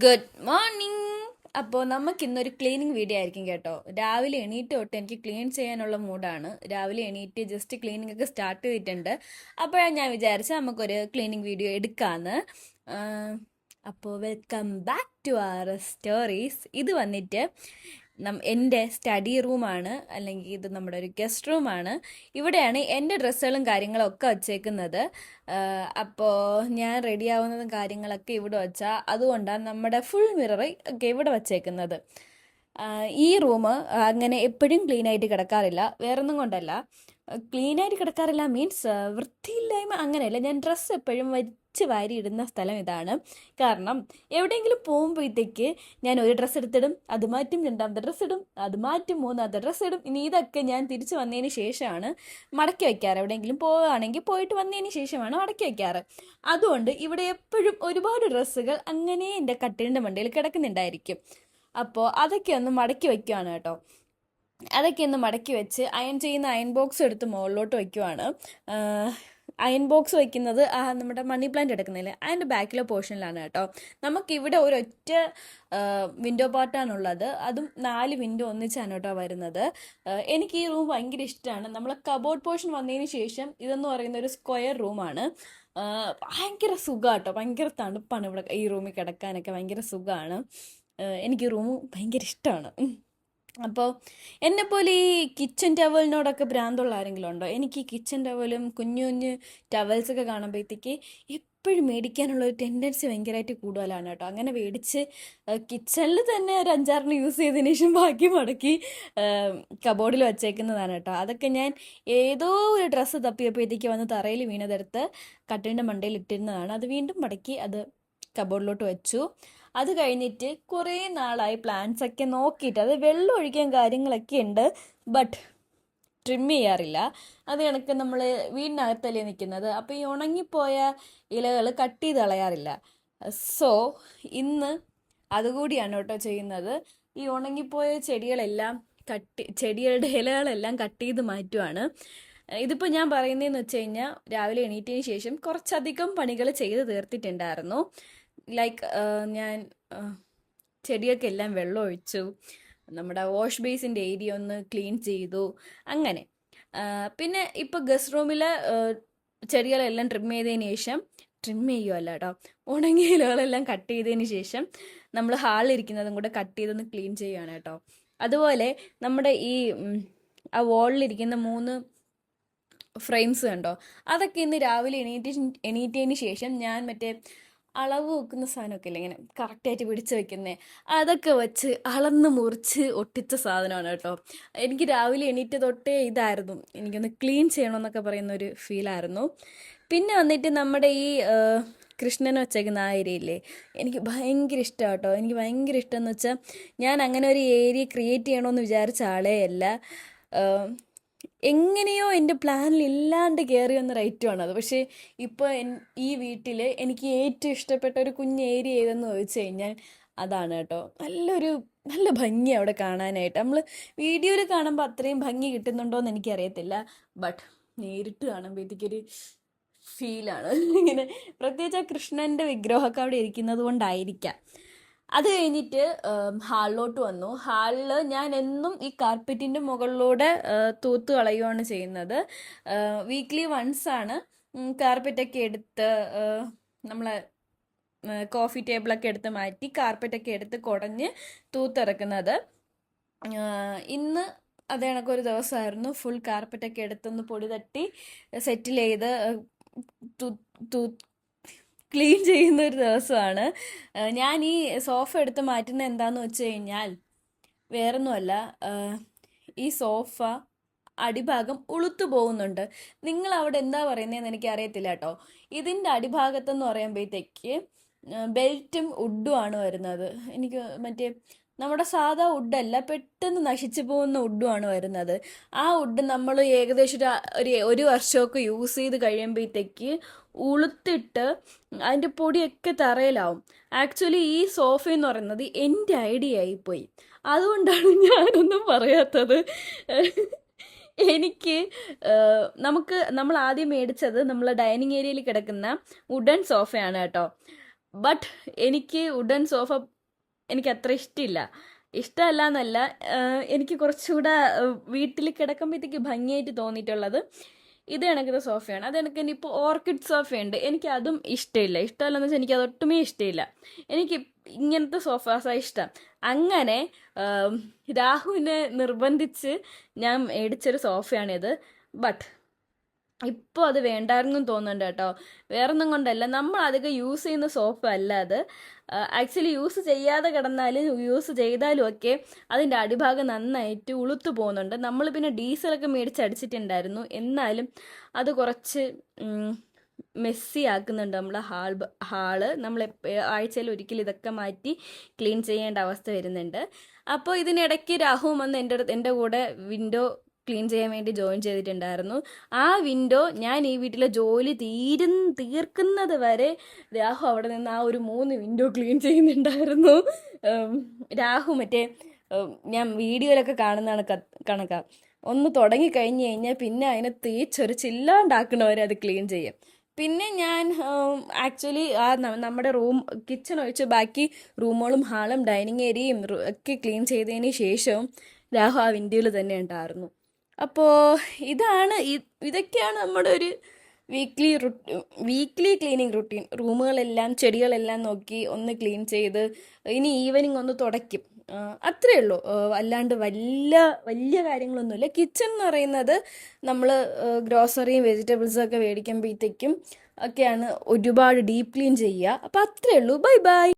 Good morning. അപ്പോൾ നമുക്ക് ഇന്നൊരു ക്ലീനിങ് വീഡിയോ ആയിരിക്കും കേട്ടോ. രാവിലെ എണീറ്റ് തൊട്ട് എനിക്ക് ക്ലീൻ ചെയ്യാനുള്ള മൂഡാണ്. രാവിലെ എണീറ്റ് ജസ്റ്റ് ക്ലീനിങ് ഒക്കെ സ്റ്റാർട്ട് ചെയ്തിട്ടുണ്ട്. അപ്പോഴാണ് ഞാൻ വിചാരിച്ചത് നമുക്കൊരു ക്ലീനിങ് വീഡിയോ എടുക്കാമെന്ന്. അപ്പോൾ welcome back to our stories. ഇത് വന്നിട്ട് എൻ്റെ സ്റ്റഡി റൂമാണ്, അല്ലെങ്കിൽ ഇത് നമ്മുടെ ഒരു ഗസ്റ്റ് റൂമാണ്. ഇവിടെയാണ് എൻ്റെ ഡ്രസ്സുകളും കാര്യങ്ങളും ഒക്കെ വച്ചേക്കുന്നത്. അപ്പോൾ ഞാൻ റെഡി ആവുന്നതും കാര്യങ്ങളൊക്കെ ഇവിടെ വെച്ചാൽ അതുകൊണ്ടാണ് നമ്മുടെ ഫുൾ മിറർ ഒക്കെ ഇവിടെ വച്ചേക്കുന്നത്. ഈ റൂം അങ്ങനെ എപ്പോഴും ക്ലീൻ ആയിട്ട് കിടക്കാറില്ല. വേറൊന്നും കൊണ്ടല്ല, ക്ലീൻ ആയിട്ട് കിടക്കാറില്ല മീൻസ് വൃത്തിയില്ലായ്മ അങ്ങനെയല്ല. ഞാൻ ഡ്രസ്സ് എപ്പോഴും വലിച്ച് വാരി ഇടുന്ന സ്ഥലം ഇതാണ്. കാരണം എവിടെയെങ്കിലും പോകുമ്പോഴത്തേക്ക് ഞാൻ ഒരു ഡ്രസ്സ് എടുത്തിടും, അത് മാറ്റും, രണ്ടാമത്തെ ഡ്രസ്സ് ഇടും, അത് മാറ്റും, മൂന്നാമത്തെ ഡ്രസ്സ് ഇടും. ഇനി ഇതൊക്കെ ഞാൻ തിരിച്ച് വന്നതിന് ശേഷമാണ് മടക്കി വയ്ക്കാറ്. എവിടെയെങ്കിലും പോവുകയാണെങ്കിൽ പോയിട്ട് വന്നതിന് ശേഷമാണ് മടക്കി വയ്ക്കാറ്. അതുകൊണ്ട് ഇവിടെ എപ്പോഴും ഒരുപാട് ഡ്രസ്സുകൾ അങ്ങനെ എൻ്റെ കട്ടിലിൻ്റെ മണ്ടയിൽ കിടക്കുന്നുണ്ടായിരിക്കും. അപ്പോൾ അതൊക്കെ ഒന്ന് മടക്കി വയ്ക്കുവാണ് കേട്ടോ. അതൊക്കെ ഒന്ന് മടക്കി വെച്ച് അയൺ ചെയ്യുന്ന അയൺ ബോക്സ് എടുത്ത് മുകളിലോട്ട് വയ്ക്കുവാണ്. അയൺ ബോക്സ് വയ്ക്കുന്നത് നമ്മുടെ മണി പ്ലാന്റ് എടുക്കുന്നില്ലേ, അതിൻ്റെ ബാക്കിലെ പോർഷനിലാണ് കേട്ടോ. നമുക്കിവിടെ ഒരൊറ്റ വിൻഡോ പാർട്ടാണുള്ളത്, അതും 4 വിൻഡോ ഒന്നിച്ചാണ് കേട്ടോ വരുന്നത്. എനിക്ക് ഈ റൂം ഭയങ്കര ഇഷ്ടമാണ്. നമ്മളെ കബോർഡ് പോർഷൻ വന്നതിന് ശേഷം ഇതെന്ന് പറയുന്ന ഒരു സ്ക്വയർ റൂമാണ്. ഭയങ്കര സുഖമാണ് കേട്ടോ. ഭയങ്കര തണുപ്പാണ് ഇവിടെ ഈ റൂമിൽ കിടക്കാനൊക്കെ, ഭയങ്കര സുഖമാണ്. എനിക്ക് റൂം ഭയങ്കര ഇഷ്ടമാണ്. അപ്പോൾ എന്നെപ്പോലെ ഈ കിച്ചൺ ടവലിനോടൊക്കെ ഭ്രാന്തുള്ള ആരെങ്കിലും ഉണ്ടോ? എനിക്ക് ഈ കിച്ചൺ ടവലും കുഞ്ഞു കുഞ്ഞ് ടവൽസൊക്കെ കാണുമ്പോഴത്തേക്ക് എപ്പോഴും മേടിക്കാനുള്ള ഒരു ടെൻഡൻസി ഭയങ്കരമായിട്ട് കൂടുതലാണ് കേട്ടോ. അങ്ങനെ മേടിച്ച് കിച്ചണിൽ തന്നെ ഒരു 5-6 യൂസ് ചെയ്തതിന് ശേഷം ബാക്കി മടക്കി കബോർഡിൽ വച്ചേക്കുന്നതാണ് കേട്ടോ. അതൊക്കെ ഞാൻ ഏതോ ഒരു ഡ്രസ്സ് തപ്പിയപ്പോഴത്തേക്ക് വന്ന് തറയിൽ വീണതെടുത്ത് കട്ടിലിൻ്റെ മണ്ടയിൽ ഇട്ടിരുന്നതാണ്. അത് വീണ്ടും മടക്കി അത് കബോർഡിലോട്ട് വെച്ചു. അത് കഴിഞ്ഞിട്ട് കുറേ നാളായി പ്ലാന്റ്സ് ഒക്കെ നോക്കിയിട്ട്, അത് വെള്ളം ഒഴിക്കാൻ കാര്യങ്ങളൊക്കെ ഉണ്ട്, ബട്ട് ട്രിം ചെയ്യാറില്ല. അത് കണക്ക് നമ്മൾ വീടിനകത്തല്ലേ നിൽക്കുന്നത്, അപ്പോൾ ഈ ഉണങ്ങിപ്പോയ ഇലകൾ കട്ട് ചെയ്ത് കളയാറില്ല. സോ ഇന്ന് അതുകൂടിയാണ് കേട്ടോ ചെയ്യുന്നത്. ഈ ഉണങ്ങിപ്പോയ ചെടികളുടെ ഇലകളെല്ലാം കട്ട് ചെയ്ത് മാറ്റുവാണ്. ഇതിപ്പോൾ ഞാൻ പറയുന്നതെന്ന് വെച്ച് കഴിഞ്ഞാൽ രാവിലെ എണീറ്റതിന് ശേഷം കുറച്ചധികം പണികൾ ചെയ്ത് തീർത്തിട്ടുണ്ടായിരുന്നു. ലൈക്ക് ഞാൻ ചെടിയൊക്കെ എല്ലാം വെള്ളം ഒഴിച്ചു, നമ്മുടെ വാഷ് ബേസിൻ്റെ ഏരിയ ഒന്ന് ക്ലീൻ ചെയ്തു, അങ്ങനെ. പിന്നെ ഇപ്പോൾ ഗസ്റ്റ് റൂമിൽ ചെടികളെല്ലാം ട്രിം ചെയ്തതിന് ശേഷം, ട്രിം ചെയ്യുമല്ല കേട്ടോ, ഉണങ്ങിയ ഇലകളെല്ലാം കട്ട് ചെയ്തതിന് ശേഷം നമ്മൾ ഹാളിലിരിക്കുന്നതും കൂടെ കട്ട് ചെയ്തൊന്ന് ക്ലീൻ ചെയ്യുകയാണ് കേട്ടോ. അതുപോലെ നമ്മുടെ ഈ ആ വാളിലിരിക്കുന്ന 3 ഫ്രെയിംസ് കണ്ടോ, അതൊക്കെ ഇന്ന് രാവിലെ എണീറ്റതിന് ശേഷം ഞാൻ മറ്റേ അളവ് വെക്കുന്ന സാധനമൊക്കെ ഇല്ല, ഇങ്ങനെ കറക്റ്റായിട്ട് പിടിച്ച് വെക്കുന്നത്, അതൊക്കെ വെച്ച് അളന്ന് മുറിച്ച് ഒട്ടിച്ച സാധനമാണ് കേട്ടോ. എനിക്ക് രാവിലെ എണീറ്റ് തൊട്ടേ ഇതായിരുന്നു, എനിക്കൊന്ന് ക്ലീൻ ചെയ്യണമെന്നൊക്കെ പറയുന്ന ഒരു ഫീലായിരുന്നു. പിന്നെ വന്നിട്ട് നമ്മുടെ ഈ കൃഷ്ണനെ വച്ചേക്കുന്ന ആ ഏരിയയില്ലേ, എനിക്ക് ഭയങ്കര ഇഷ്ടമാണ് കേട്ടോ. എനിക്ക് ഭയങ്കര ഇഷ്ടമെന്ന് വെച്ചാൽ ഞാൻ അങ്ങനെ ഒരു ഏരിയ ക്രിയേറ്റ് ചെയ്യണമെന്ന് വിചാരിച്ച ആളേ അല്ല. എങ്ങനെയോ എൻ്റെ പ്ലാനിൽ ഇല്ലാണ്ട് കയറി വന്ന റൈറ്റുമാണ് അത്. പക്ഷേ ഇപ്പോൾ ഈ വീട്ടിൽ എനിക്ക് ഏറ്റവും ഇഷ്ടപ്പെട്ട ഒരു കുഞ്ഞ് ഏരിയ ഏതെന്ന് ചോദിച്ചു കഴിഞ്ഞാൽ അതാണ് കേട്ടോ. നല്ല ഭംഗി അവിടെ കാണാനായിട്ട്. നമ്മൾ വീഡിയോയിൽ കാണുമ്പോൾ അത്രയും ഭംഗി കിട്ടുന്നുണ്ടോയെന്ന് എനിക്കറിയത്തില്ല, ബട്ട് നേരിട്ട് കാണുമ്പോഴത്തേക്കൊരു ഫീലാണ് ഇങ്ങനെ. പ്രത്യേകിച്ച് ആ കൃഷ്ണൻ്റെ വിഗ്രഹമൊക്കെ അവിടെ ഇരിക്കുന്നത് കൊണ്ടായിരിക്കാം. അത് കഴിഞ്ഞിട്ട് ഹാളിലോട്ട് വന്നു. ഹാളിൽ ഞാൻ എന്നും ഈ കാർപ്പറ്റിൻ്റെ മുകളിലൂടെ തൂത്ത് കളയുകയാണ് ചെയ്യുന്നത്. വീക്ക്ലി വൺസാണ് കാർപ്പറ്റൊക്കെ എടുത്ത് നമ്മളെ കോഫി ടേബിളൊക്കെ എടുത്ത് മാറ്റി കാർപ്പറ്റൊക്കെ എടുത്ത് കുടഞ്ഞ് തൂത്തിറക്കുന്നത്. ഇന്ന് അതേ കണക്കൊരു ദിവസമായിരുന്നു. ഫുൾ കാർപ്പറ്റൊക്കെ എടുത്തൊന്ന് പൊടി തട്ടി സെറ്റിൽ ചെയ്ത് ക്ലീൻ ചെയ്യുന്ന ഒരു ദിവസമാണ്. ഞാൻ ഈ സോഫ എടുത്ത് മാറ്റുന്നത് എന്താണെന്ന് വെച്ച് കഴിഞ്ഞാൽ വേറൊന്നുമല്ല, ഈ സോഫ അടിഭാഗം ഉളുത്തു പോകുന്നുണ്ട്. നിങ്ങൾ അവിടെ എന്താ പറയുന്നതെന്ന് എനിക്കറിയത്തില്ല കേട്ടോ. ഇതിൻ്റെ അടിഭാഗത്തെന്ന് പറയുമ്പോഴത്തേക്ക് ബെൽറ്റും വുഡുമാണ് വരുന്നത്. എനിക്ക് മറ്റേ നമ്മുടെ സാധാ വുഡല്ല, പെട്ടെന്ന് നശിച്ചു പോകുന്ന വുഡുമാണ് വരുന്നത്. ആ വുഡ് നമ്മൾ ഏകദേശം ഒരു വർഷമൊക്കെ യൂസ് ചെയ്ത് കഴിയുമ്പോഴത്തേക്ക് ഉളുത്തിട്ട് അതിൻ്റെ പൊടിയൊക്കെ തറയിലാവും. ആക്ച്വലി ഈ സോഫ എന്ന് പറയുന്നത് എൻ്റെ ഐഡിയ ആയിപ്പോയി, അതുകൊണ്ടാണ് ഞാനൊന്നും പറയാത്തത്. എനിക്ക് നമ്മൾ ആദ്യം മേടിച്ചത് നമ്മളെ ഡൈനിങ് ഏരിയയിൽ കിടക്കുന്ന വുഡൻ സോഫയാണ് കേട്ടോ. ബട്ട് എനിക്ക് വുഡൻ സോഫ എനിക്ക് അത്ര ഇഷ്ടമില്ല. ഇഷ്ടമല്ല എന്നല്ല, എനിക്ക് കുറച്ചുകൂടെ വീട്ടിൽ കിടക്കുമ്പോഴത്തേക്ക് ഭംഗിയായിട്ട് തോന്നിയിട്ടുള്ളത് ഇത് കണക്കത്തെ സോഫയാണ്. അത് കണക്ക് തന്നെ ഇപ്പോൾ ഓർക്കിഡ് സോഫയുണ്ട്, എനിക്ക് അതും ഇഷ്ടമില്ല. ഇഷ്ടമല്ലെന്ന് വെച്ചാൽ എനിക്ക് അതൊട്ടുമേ ഇഷ്ടമില്ല. എനിക്ക് ഇങ്ങനത്തെ സോഫാസാണ് ഇഷ്ടം. അങ്ങനെ രാഹുവിനെ നിർബന്ധിച്ച് ഞാൻ മേടിച്ചൊരു സോഫയാണിത്. ബട്ട് ഇപ്പോൾ അത് വേണ്ടായിരുന്നു തോന്നുന്നുണ്ട് കേട്ടോ. വേറൊന്നും കൊണ്ടല്ല, നമ്മൾ അധികം യൂസ് ചെയ്യുന്ന സോഫ അല്ല അത്. ആക്ച്വലി യൂസ് ചെയ്യാതെ കിടന്നാലും യൂസ് ചെയ്താലും ഒക്കെ അതിൻ്റെ അടിഭാഗം നന്നായിട്ട് ഉളുത്തു പോകുന്നുണ്ട്. നമ്മൾ പിന്നെ ഡീസലൊക്കെ മേടിച്ചടിച്ചിട്ടുണ്ടായിരുന്നു, എന്നാലും അത് കുറച്ച് മെസ്സി ആക്കുന്നുണ്ട് നമ്മളെ ഹാള്. നമ്മൾ ആഴ്ചയിൽ ഒരിക്കലും ഇതൊക്കെ മാറ്റി ക്ലീൻ ചെയ്യേണ്ട അവസ്ഥ വരുന്നുണ്ട്. അപ്പോൾ ഇതിനിടയ്ക്ക് രാഹുവും വന്ന് എൻ്റെ കൂടെ വിൻഡോ ക്ലീൻ ചെയ്യാൻ വേണ്ടി ജോയിൻ ചെയ്തിട്ടുണ്ടായിരുന്നു. ആ വിൻഡോ ഞാൻ ഈ വീട്ടിലെ ജോലി തീർക്കുന്നത് വരെ രാഹു അവിടെ നിന്ന് ആ ഒരു 3 വിൻഡോ ക്ലീൻ ചെയ്യുന്നുണ്ടായിരുന്നു. രാഹു മറ്റേ ഞാൻ വീഡിയോയിലൊക്കെ കാണുന്നതാണ് കണക്കാ, ഒന്ന് തുടങ്ങി കഴിഞ്ഞ് കഴിഞ്ഞാൽ പിന്നെ അതിനെ തേച്ചൊരു ചില്ലാണ്ടാക്കണവരെ അത് ക്ലീൻ ചെയ്യും. പിന്നെ ഞാൻ ആക്ച്വലി ആ നമ്മുടെ കിച്ചൺ ഒഴിച്ച് ബാക്കി റൂമുകളും ഹാളും ഡൈനിങ് ഏരിയയും ഒക്കെ ക്ലീൻ ചെയ്തതിന് ശേഷവും രാഹു ആ വിൻഡോയിൽ തന്നെ ഉണ്ടായിരുന്നു. അപ്പോൾ ഇതൊക്കെയാണ് നമ്മുടെ ഒരു വീക്ക്ലി ക്ലീനിങ് റുട്ടീൻ. റൂമുകളെല്ലാം ചെടികളെല്ലാം നോക്കി ഒന്ന് ക്ലീൻ ചെയ്ത് ഇനി ഈവനിങ് ഒന്ന് തുടയ്ക്കും, അത്രേ ഉള്ളൂ. അല്ലാണ്ട് വലിയ കാര്യങ്ങളൊന്നുമില്ല. കിച്ചൺ എന്ന് പറയുന്നത് നമ്മൾ ഗ്രോസറിയും വെജിറ്റബിൾസും ഒക്കെ മേടിക്കുമ്പോഴത്തേക്കും ഒക്കെയാണ് ഒരുപാട് ഡീപ്പ് ക്ലീൻ ചെയ്യുക. അപ്പോൾ അത്രേ ഉള്ളൂ. Bye bye.